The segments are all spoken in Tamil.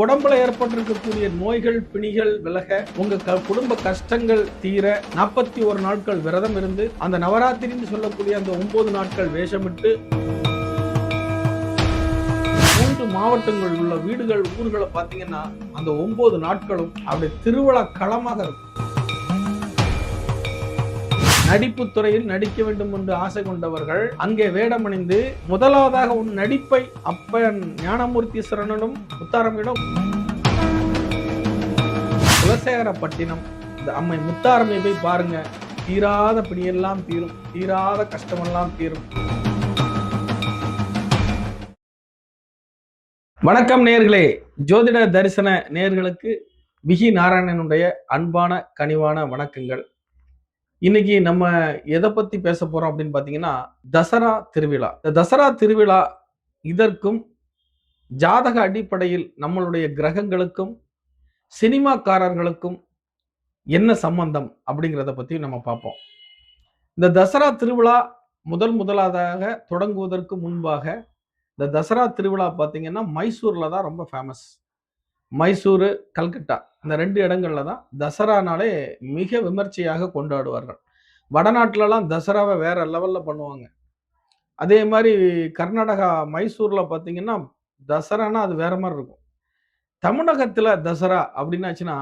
உடம்புல ஏற்பட்டிருக்கக்கூடிய நோய்கள் பிணிகள் விலக, உங்க குடும்ப கஷ்டங்கள் தீர 41 நாட்கள் விரதம் இருந்து, அந்த நவராத்திரின்னு சொல்லக்கூடிய அந்த 9 நாட்கள் வேஷமிட்டு, 3 மாவட்டங்கள் உள்ள வீடுகள் ஊர்களை பார்த்தீங்கன்னா அந்த 9 நாட்களும் அப்படி திருவிழா களமாக இருக்கும். நடிப்பு துறையில் நடிக்க வேண்டும் என்று ஆசை கொண்டவர்கள் அங்கே வேடமணிந்து முதலாவதாக உன் நடிப்பை அப்பன் ஞானமூர்த்தி சரணனும் முத்தாரம்மிடம் குலசேகரப்பட்டினம் இந்த அம்மை முத்தாரம்மை போய் பாருங்க. தீராத பிணியெல்லாம் தீரும், தீராத கஷ்டமெல்லாம் தீரும். வணக்கம் நேயர்களே, ஜோதிட தரிசன நேயர்களுக்கு விகி நாராயணனுடைய அன்பான கனிவான வணக்கங்கள். இன்னைக்கு நம்ம எதை பத்தி பேச போறோம் அப்படின்னு பாத்தீங்கன்னா, தசரா திருவிழா. இந்த தசரா திருவிழா இதற்கும் ஜாதக அடிப்படையில் நம்மளுடைய கிரகங்களுக்கும் சினிமாக்காரர்களுக்கும் என்ன சம்பந்தம் அப்படிங்கிறத பத்தி நம்ம பார்ப்போம். இந்த தசரா திருவிழா முதலாவதாக தொடங்குவதற்கு முன்பாக இந்த தசரா திருவிழா பார்த்தீங்கன்னா மைசூர்ல தான் ரொம்ப ஃபேமஸ். மைசூரு, கல்கட்டா இந்த 2 இடங்கள்ல தான் தசரானாலே மிக விமர்சையாக கொண்டாடுவார்கள். வடநாட்டிலலாம் தசராவை வேற லெவல்ல பண்ணுவாங்க. அதே மாதிரி கர்நாடகா மைசூர்ல பார்த்தீங்கன்னா தசரானா அது வேற மாதிரி இருக்கும். தமிழகத்துல தசரா அப்படின்னாச்சுன்னா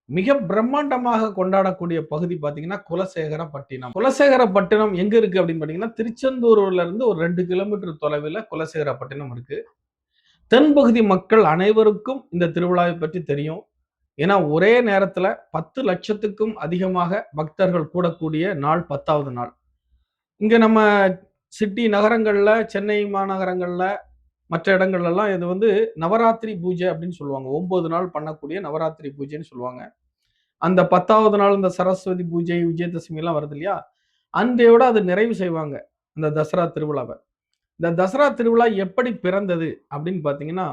மிக பிரம்மாண்டமாக கொண்டாடக்கூடிய பகுதி பார்த்தீங்கன்னா குலசேகரப்பட்டினம். குலசேகரப்பட்டினம் எங்க இருக்கு அப்படின்னு பார்த்தீங்கன்னா திருச்செந்தூர்ல இருந்து ஒரு 2 கிலோமீட்டர் தொலைவில் குலசேகரப்பட்டினம் இருக்கு. தென்பகுதி மக்கள் அனைவருக்கும் இந்த திருவிழாவை பற்றி தெரியும். ஏன்னா ஒரே நேரத்துல 10 லட்சத்துக்கும் அதிகமாக பக்தர்கள் கூடக்கூடிய நாள் 10வது நாள். இங்க நம்ம சிட்டி நகரங்கள்ல, சென்னை மாநகரங்கள்ல, மற்ற இடங்கள்லாம் இது வந்து நவராத்திரி பூஜை அப்படின்னு சொல்லுவாங்க. 9 நாள் பண்ணக்கூடிய நவராத்திரி பூஜைன்னு சொல்லுவாங்க. அந்த 10வது நாள் இந்த சரஸ்வதி பூஜை, விஜயதசமி எல்லாம் வருது இல்லையா, அன்றையோட அது நிறைவு செய்வாங்க இந்த தசரா திருவிழாவை. இந்த தசரா திருவிழா எப்படி பிறந்தது அப்படின்னு பார்த்தீங்கன்னா,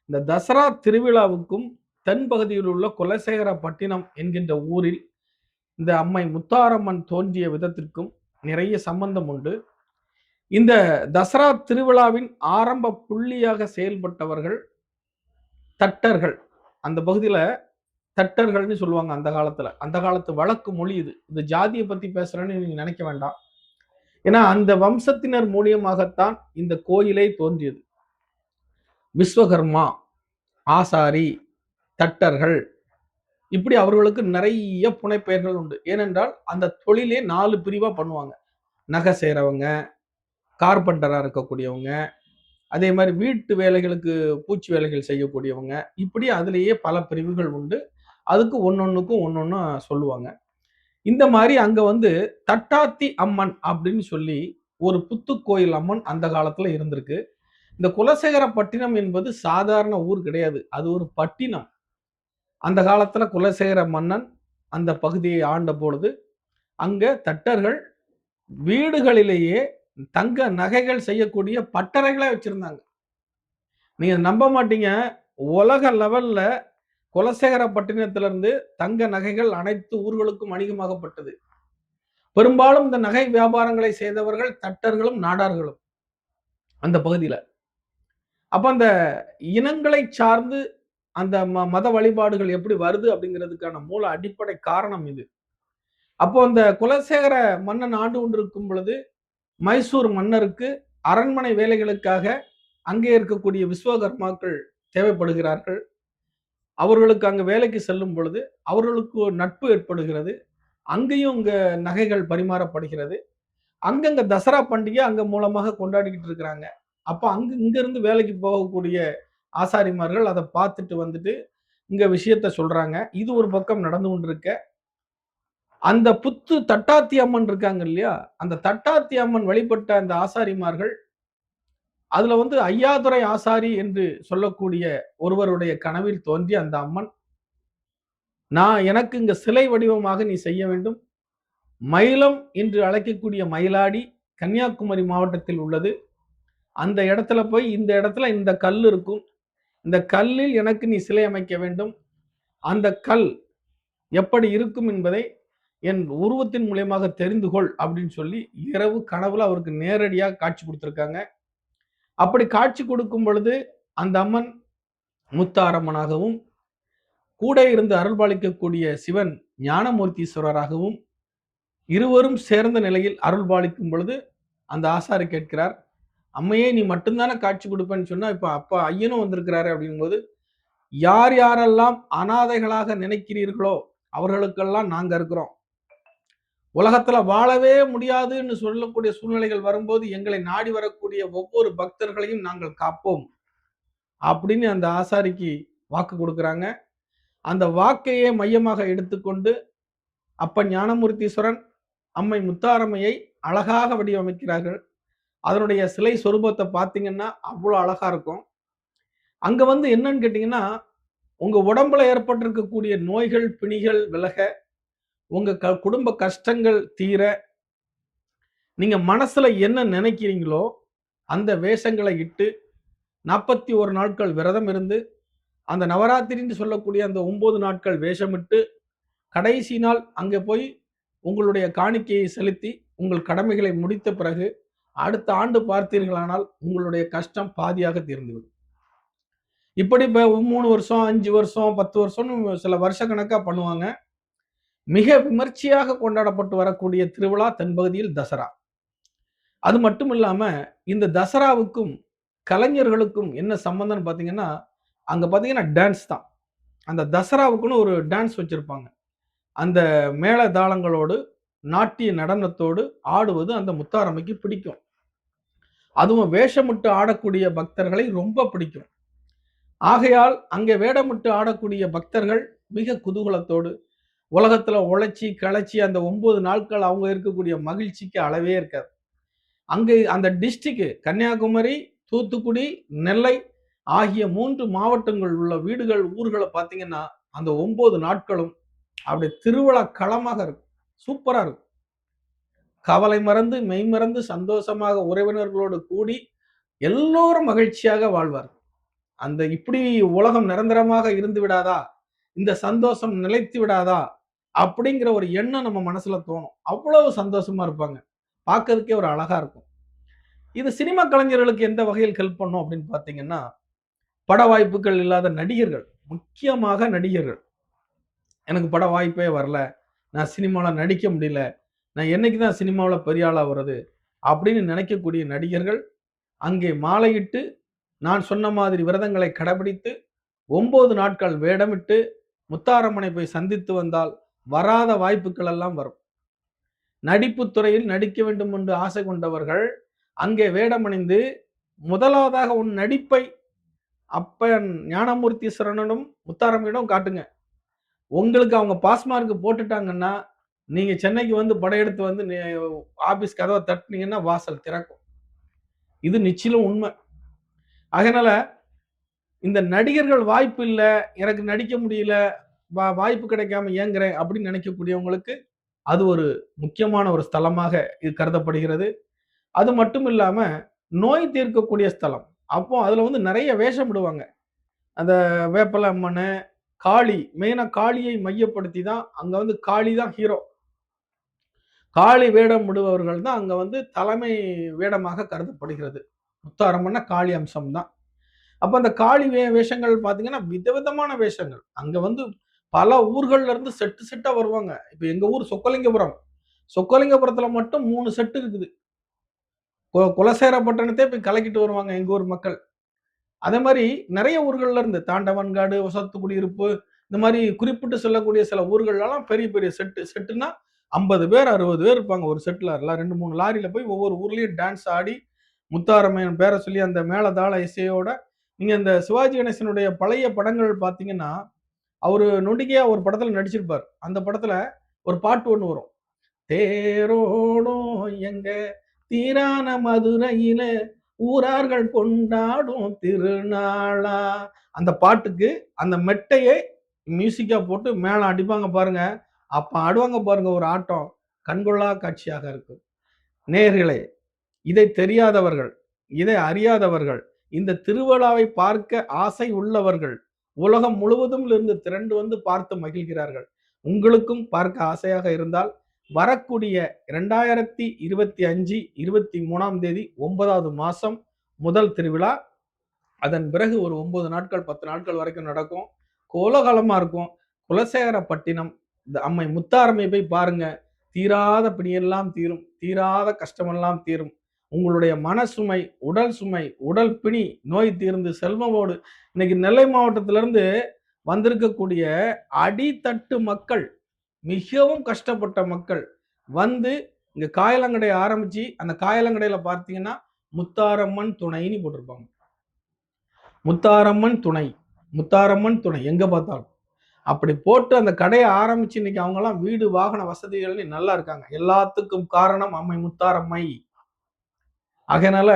இந்த தசரா திருவிழாவுக்கும் தென்பகுதியில் உள்ள குலசேகரப்பட்டினம் என்கின்ற ஊரில் இந்த அம்மை முத்தாரம்மன் தோன்றிய விதத்திற்கும் நிறைய சம்பந்தம் உண்டு. இந்த தசரா திருவிழாவின் ஆரம்ப புள்ளியாக செயல்பட்டவர்கள் தட்டர்கள். அந்த பகுதியில தட்டர்கள்னு சொல்லுவாங்க. அந்த காலத்து வழக்கு மொழி இது. இந்த ஜாதியை பத்தி பேசுறேன்னு நீங்க நினைக்க வேண்டாம். ஏன்னா அந்த வம்சத்தினர் மூலியமாகத்தான் இந்த கோயிலே தோன்றியது. விஸ்வகர்மா, ஆசாரி, தட்டர்கள் இப்படி அவர்களுக்கு நிறைய புனைப்பெயர்கள் உண்டு. ஏனென்றால் அந்த தொழிலே 4 பிரிவா பண்ணுவாங்க. நகை செய்றவங்க, கார்பெண்டரா இருக்கக்கூடியவங்க, அதே மாதிரி வீட்டு வேலைகளுக்கு பூச்சி வேலைகள் செய்யக்கூடியவங்க, இப்படி அதுலேயே பல பிரிவுகள் உண்டு. அதுக்கு ஒன்னொன்னுக்கும் ஒன்னொன்னு சொல்லுவாங்க. இந்த மாதிரி அங்க வந்து தட்டாத்தி அம்மன் அப்படின்னு சொல்லி ஒரு புத்துக்கோயில் அம்மன் அந்த காலத்துல இருந்திருக்கு. இந்த குலசேகரப்பட்டினம் என்பது சாதாரண ஊர் கிடையாது, அது ஒரு பட்டினம். அந்த காலத்துல குலசேகர மன்னன் அந்த பகுதியை ஆண்ட பொழுது அங்க தட்டர்கள் வீடுகளிலேயே தங்க நகைகள் செய்யக்கூடிய பட்டறைகளை வச்சிருந்தாங்க. நீங்க நம்ப மாட்டீங்க, உலக லெவல்ல குலசேகரப்பட்டினத்திலிருந்து தங்க நகைகள் அனைத்து ஊர்களுக்கும் வணிகமாகப்பட்டது. பெரும்பாலும் இந்த நகை வியாபாரங்களை செய்தவர்கள் தட்டர்களும் நாடார்களும் அந்த பகுதியில. அப்ப அந்த இனங்களை சார்ந்து அந்த மத வழிபாடுகள் எப்படி வருது அப்படிங்கிறதுக்கான மூல அடிப்படை காரணம் இது. அப்போ அந்த குலசேகர மன்னன் ஆண்டு கொண்டிருக்கும் பொழுது மைசூர் மன்னருக்கு அரண்மனை வேலைகளுக்காக அங்கே இருக்கக்கூடிய விஸ்வகர்மாக்கள் தேவைப்படுகிறார்கள். அவர்களுக்கு அங்க வேலைக்கு செல்லும் பொழுது அவர்களுக்கு ஒரு நட்பு ஏற்படுகிறது. அங்கேயும் இங்க நகைகள் பரிமாறப்படுகிறது. அங்கங்க தசரா பண்டிகை அங்க மூலமாக கொண்டாடிக்கிட்டு இருக்கிறாங்க. அப்ப இங்க இருந்து வேலைக்கு போகக்கூடிய ஆசாரிமார்கள் அதை பார்த்துட்டு வந்துட்டு இங்க விஷயத்த சொல்றாங்க. இது ஒரு பக்கம் நடந்து கொண்டிருக்க, அந்த புத்து தட்டாத்தி அம்மன் இருக்காங்க இல்லையா, அந்த தட்டாத்தி அம்மன் வழிபட்ட அந்த ஆசாரிமார்கள் அதுல வந்து ஐயாதுரை ஆசாரி என்று சொல்லக்கூடிய ஒருவருடைய கனவில் தோன்றி அந்த அம்மன், எனக்கு இங்க சிலை வடிவமாக நீ செய்ய வேண்டும். மயிலம் என்று அழைக்கக்கூடிய மயிலாடி கன்னியாகுமரி மாவட்டத்தில் உள்ளது. அந்த இடத்துல போய் இந்த இடத்துல இந்த கல் இருக்கும். இந்த கல்லில் எனக்கு நீ சிலை அமைக்க வேண்டும். அந்த கல் எப்படி இருக்கும் என்பதை என் உருவத்தின் மூலியமாக தெரிந்து கொள் அப்படின்னு சொல்லி இரவு கனவுல அவருக்கு நேரடியாக காட்சி கொடுத்திருக்காங்க. அப்படி காட்சி கொடுக்கும் பொழுது அந்த அம்மன் முத்தாரம்மனாகவும், கூட இருந்து அருள்பாலிக்கக்கூடிய சிவன் ஞானமூர்த்தீஸ்வரராகவும் இருவரும் சேர்ந்த நிலையில் அருள்பாலிக்கும் பொழுது அந்த ஆசாரி கேட்கிறார், அம்மையே நீ மட்டும்தானே காட்சி கொடுப்பேன்னு சொன்னா, இப்ப அப்பா ஐயனும் வந்திருக்கிறாரு அப்படிங்கும்போது, யார் யாரெல்லாம் அனாதைகளாக நினைக்கிறீர்களோ அவர்களுக்கெல்லாம் நாங்க இருக்கிறோம். உலகத்துல வாழவே முடியாதுன்னு சொல்லக்கூடிய சூழ்நிலைகள் வரும்போது எங்களை நாடி வரக்கூடிய ஒவ்வொரு பக்தர்களையும் நாங்கள் காப்போம் அப்படின்னு அந்த ஆசாரிக்கு வாக்கு கொடுக்குறாங்க. அந்த வாக்கையே மையமாக எடுத்துக்கொண்டு அப்ப ஞானமூர்த்தீஸ்வரன், அம்மை முத்தாரம்மையை அழகாக வடிவமைக்கிறார்கள். அதனுடைய சிலை சொரூபத்தை பார்த்தீங்கன்னா அவ்வளோ அழகா இருக்கும். அங்க வந்து என்னன்னு கேட்டீங்கன்னா, உங்க உடம்புல ஏற்பட்டிருக்கக்கூடிய நோய்கள், பிணிகள் விலக, உங்க குடும்ப கஷ்டங்கள் தீர, நீங்க மனசுல என்ன நினைக்கிறீங்களோ அந்த வேஷங்களை இட்டு 41 நாட்கள் விரதம் இருந்து, அந்த நவராத்திரின்னு சொல்லக்கூடிய அந்த 9 நாட்கள் வேஷமிட்டு, கடைசி நாள் அங்கே போய் உங்களுடைய காணிக்கையை செலுத்தி உங்கள் கடமைகளை முடித்த பிறகு அடுத்த ஆண்டு பார்த்தீர்களானால் உங்களுடைய கஷ்டம் பாதியாக தீர்ந்துவிடும். இப்படி 3 வருஷம், 5 வருஷம், 10 வருஷம்னு சில வருஷ கணக்கா பண்ணுவாங்க. மிக விமர்சையாக கொண்டாடப்பட்டு வரக்கூடிய திருவிழா தென்பகுதியில் தசரா. அது மட்டும் இல்லாம இந்த தசராவுக்கும் கலைஞர்களுக்கும் என்ன சம்பந்தம்னு பார்த்தீங்கன்னா, அங்க பார்த்தீங்கன்னா டான்ஸ் தான். அந்த தசராவுக்குன்னு ஒரு டான்ஸ் வச்சிருப்பாங்க. அந்த மேள தாளங்களோடு, நாட்டிய நடனத்தோடு ஆடுவது அந்த முத்தாரம்மைக்கு பிடிக்கும். அதுவும் வேஷமிட்டு ஆடக்கூடிய பக்தர்களை ரொம்ப பிடிக்கும். ஆகையால் அங்கே வேடமிட்டு ஆடக்கூடிய பக்தர்கள் மிக குதூகலத்தோடு, உலகத்துல உழைச்சி களைச்சி அந்த 9 நாட்கள் அவங்க இருக்கக்கூடிய மகிழ்ச்சிக்கு அளவே இருக்காது. அங்கே அந்த டிஸ்ட்ரிக்ட் கன்னியாகுமரி, தூத்துக்குடி, நெல்லை ஆகிய 3 மாவட்டங்கள் உள்ள வீடுகள், ஊர்களை பார்த்தீங்கன்னா அந்த 9 நாட்களும் அப்படியே திருவிழா களமாக இருக்கும். சூப்பரா இருக்கும். கவலை மறந்து, மெய் மறந்து சந்தோஷமாக உறவினர்களோடு கூடி எல்லோரும் மகிழ்ச்சியாக வாழ்வார்கள். அந்த இப்படி உலகம் நிரந்தரமாக இருந்து விடாதா, இந்த சந்தோஷம் நிலைத்து விடாதா அப்படிங்கிற ஒரு எண்ணம் நம்ம மனசுல தோணும். அவ்வளவு சந்தோஷமா இருப்பாங்க. பார்க்கறதுக்கே ஒரு அழகா இருக்கும். இது சினிமா கலைஞர்களுக்கு எந்த வகையில் ஹெல்ப் பண்ணும் அப்படின்னு பார்த்தீங்கன்னா, பட வாய்ப்புகள் இல்லாத நடிகர்கள், முக்கியமாக நடிகர்கள், எனக்கு பட வாய்ப்பே வரல, நான் சினிமாவில் நடிக்க முடியல, நான் என்னைக்கு தான் சினிமாவில் பெரிய ஆளா வருது அப்படின்னு நினைக்கக்கூடிய நடிகர்கள் அங்கே மாலையிட்டு, நான் சொன்ன மாதிரி விரதங்களை கடைபிடித்து 9 நாட்கள் வேடமிட்டு முத்தாரம்மனை போய் சந்தித்து வந்தால் வராத வாய்ப்புகள் எல்லாம் வரும். நடிப்பு துறையில் நடிக்க வேண்டும் என்று ஆசை கொண்டவர்கள் அங்கே வேடமணிந்து முதலாவதாக உன் நடிப்பை அப்ப ஞானமூர்த்தீஸ்வரனும் முத்தாரம்மையிடம் காட்டுங்க. உங்களுக்கு அவங்க பாஸ் மார்க் போட்டுட்டாங்கன்னா, நீங்க சென்னைக்கு வந்து படையெடுத்து வந்து ஆபீஸ் கதவை தட்டினீங்கன்னா வாசல் திறக்கும். இது நிச்சயம் உண்மை. அதனால இந்த நடிகர்கள் வாய்ப்பு இல்ல, எனக்கு நடிக்க முடியல, வாய்ப்பு கிடைக்காம ஏங்குறேன் அப்படின்னு நினைக்கக்கூடியவங்களுக்கு அது ஒரு முக்கியமான ஒரு ஸ்தலமாக இது கருதப்படுகிறது. அது மட்டும் இல்லாம நோய் தீர்க்கக்கூடிய ஸ்தலம். அப்போ அதுல வந்து நிறைய வேஷம் விடுவாங்க. அந்த வேப்பல அம்மனு, காளி, மெயினா காளியை மையப்படுத்தி தான் அங்க வந்து காளி தான் ஹீரோ. காளி வேடம் விடுபவர்கள் தான் அங்க வந்து தலைமை வேடமாக கருதப்படுகிறது. முத்தாரம்மன்னா காளி அம்சம் தான். அப்ப அந்த காளி வேஷங்கள் பார்த்தீங்கன்னா, விதவிதமான வேஷங்கள். அங்க வந்து பல ஊர்கள்ல இருந்து செட்டு செட்டா வருவாங்க. இப்ப எங்க ஊர் சொக்கலிங்கபுரம். சொக்கலிங்கபுரத்துல மட்டும் 3 செட்டு இருக்குது. குலசேகரப்பட்டினத்தையே போய் கலக்கிட்டு வருவாங்க எங்க ஊர் மக்கள். அதே மாரி நெறைய ஊர்கள்ல இருந்து தாண்டவன்காடு, வசத்துக்குடியிருப்பு, இந்த மாரி குறிப்பிட்டு சொல்லக்கூடிய சில ஊர்கள்லலாம் பெரிய பெரிய செட்டுன்னா 50 பேர், 60 பேர் இருப்பாங்க ஒரு செட்ல. எல்லாம் 2, 3 லாரியில போய் ஒவ்வொரு ஊர்லயும் டான்ஸ் ஆடி, முத்தாரம்மன் பேர சொல்லி அந்த மேளதாள இசையோட நீங்க இந்த சிவாஜி கணேசனுடைய பழைய படங்கள் பார்த்தீங்கன்னா, அவரு நொடிகையா ஒரு படத்துல நடிச்சிருப்பார். அந்த படத்துல ஒரு பாட்டு ஒண்ணு வரும். தேரோடும் எங்க தீரான மதுரையில ஊரார்கள் கொண்டாடும் திருநாளா. அந்த பாட்டுக்கு அந்த மெட்டையே மியூசிக்கா போட்டு மேல அடிப்பாங்க பாருங்க. அப்ப ஆடுவாங்க பாருங்க ஒரு ஆட்டம். கண்கொள்ளா காட்சியாக இருக்கும். நேயர்களே, இதை தெரியாதவர்கள், இதை அறியாதவர்கள், இந்த திருவிழாவை பார்க்க ஆசை உள்ளவர்கள் உலகம் முழுவதும் இருந்து திரண்டு வந்து பார்த்து மகிழ்கிறார்கள். உங்களுக்கும் பார்க்க ஆசையாக இருந்தால் வரக்கூடிய 2025 23ஆம் தேதி 9வது மாசம் முதல் திருவிழா அதன் பிறகு ஒரு 9 நாட்கள் 10 நாட்கள் வரைக்கும் நடக்கும். கோலாகலமா இருக்கும். குலசேகரப்பட்டினம் இந்த அம்மை முத்தாரம்மைய போய் பாருங்க. தீராத பிணியெல்லாம் தீரும். தீராத கஷ்டமெல்லாம் தீரும். உங்களுடைய மனசுமை, உடல் சுமை, உடல் பிணி, நோய் தீர்ந்து செல்வமோடு இன்னைக்கு நெல்லை மாவட்டத்திலிருந்து வந்திருக்கக்கூடிய அடித்தட்டு மக்கள், மிகவும் கஷ்டப்பட்ட மக்கள் வந்து இங்க காயலங்கடை ஆரம்பிச்சு, அந்த காயலங்கடையில பார்த்தீங்கன்னா, முத்தாரம்மன் துணைன்னு போட்டிருப்பாங்க. முத்தாரம்மன் துணை, முத்தாரம்மன் துணை எங்க பார்த்தாலும். அப்படி போட்டு அந்த கடையை ஆரம்பிச்சு இன்னைக்கு அவங்கலாம் வீடு, வாகன வசதிகள்னு நல்லா இருக்காங்க. எல்லாத்துக்கும் காரணம் அம்மை முத்தாரம்மை. ஆகையினால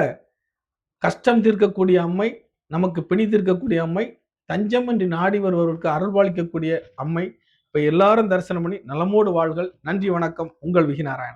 கஷ்டம் தீர்க்கக்கூடிய அம்மை, நமக்கு பிணி தீர்க்கக்கூடிய அம்மை, தஞ்சமின்றி நாடி வருபவருக்கு அருள்பாலிக்கக்கூடிய அம்மை. இப்ப எல்லாரும் தரிசனம் பண்ணி நலமோடு வாழ்கள். நன்றி, வணக்கம். உங்கள் விகி நாராயணன்.